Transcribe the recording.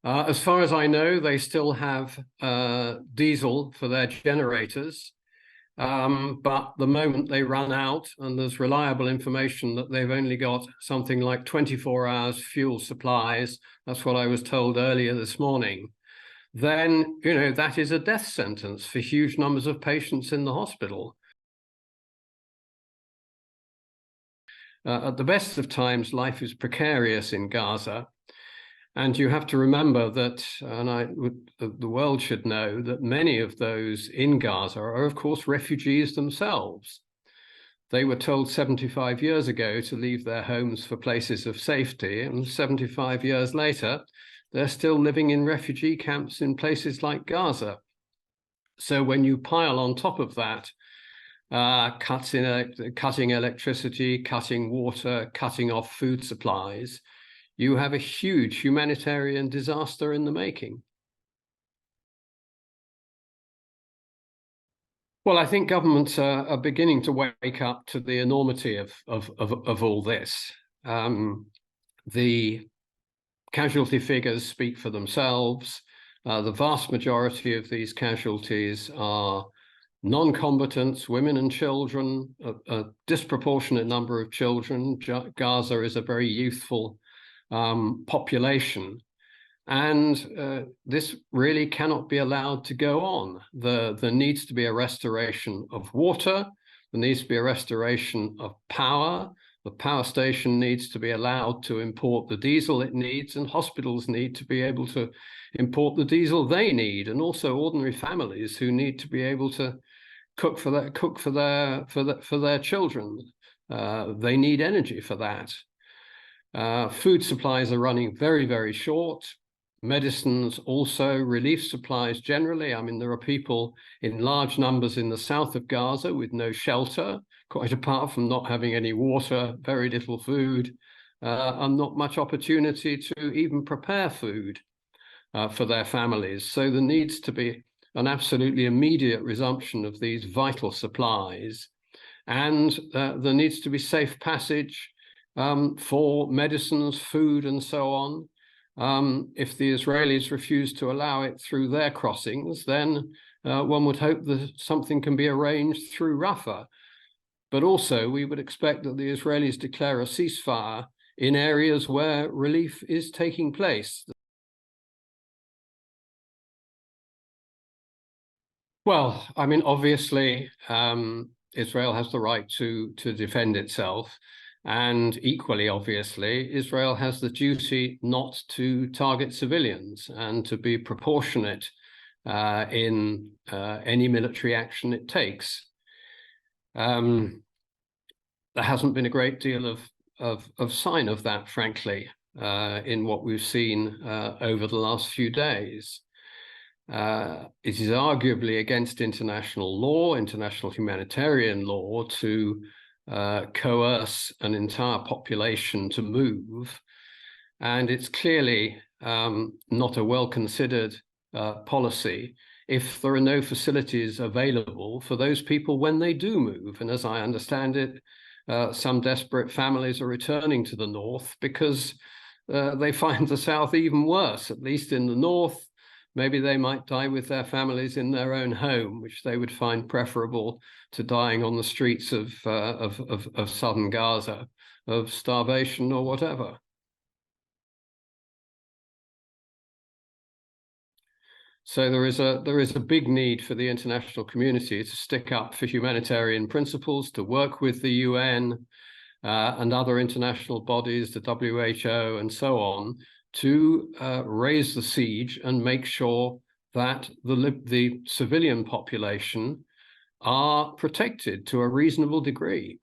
As far as I know, they still have diesel for their generators. But the moment they run out, and there's reliable information that they've only got something like 24 hours fuel supplies, that's what I was told earlier this morning, then, that is a death sentence for huge numbers of patients in the hospital. At the best of times, life is precarious in Gaza. And you have to remember that, the world should know that many of those in Gaza are, of course, refugees themselves. They were told 75 years ago to leave their homes for places of safety, and 75 years later, they're still living in refugee camps in places like Gaza. So when you pile on top of that, cutting electricity, cutting water, cutting off food supplies, you have a huge humanitarian disaster in the making. Well, I think governments are beginning to wake up to the enormity of all this. The casualty figures speak for themselves. The vast majority of these casualties are non-combatants, women and children, a disproportionate number of children. Gaza is a very youthful population. And this really cannot be allowed to go on. There needs to be a restoration of water. There needs to be a restoration of power. The power station needs to be allowed to import the diesel it needs, and hospitals need to be able to import the diesel they need, and also ordinary families who need to be able to cook for their children. They need energy for that. Food supplies are running very, very short. Medicines also, relief supplies generally. I mean, there are people in large numbers in the south of Gaza with no shelter, quite apart from not having any water, very little food, and not much opportunity to even prepare food for their families. So there needs to be an absolutely immediate resumption of these vital supplies. And there needs to be safe passage for medicines, food, and so on. If the Israelis refuse to allow it through their crossings, then one would hope that something can be arranged through Rafah. But also, we would expect that the Israelis declare a ceasefire in areas where relief is taking place. Well, I mean, obviously, Israel has the right to defend itself. And equally, obviously, Israel has the duty not to target civilians and to be proportionate in any military action it takes. There hasn't been a great deal of sign of that, frankly, in what we've seen over the last few days. It is arguably against international law, international humanitarian law, to coerce an entire population to move. And it's clearly not a well-considered policy if there are no facilities available for those people when they do move. And as I understand it, some desperate families are returning to the north because they find the south even worse. At least in the north, maybe they might die with their families in their own home, which they would find preferable to dying on the streets of southern Gaza, of starvation or whatever. So there is a big need for the international community to stick up for humanitarian principles, to work with the UN and other international bodies, the WHO and so on, to raise the siege and make sure that the civilian population are protected to a reasonable degree.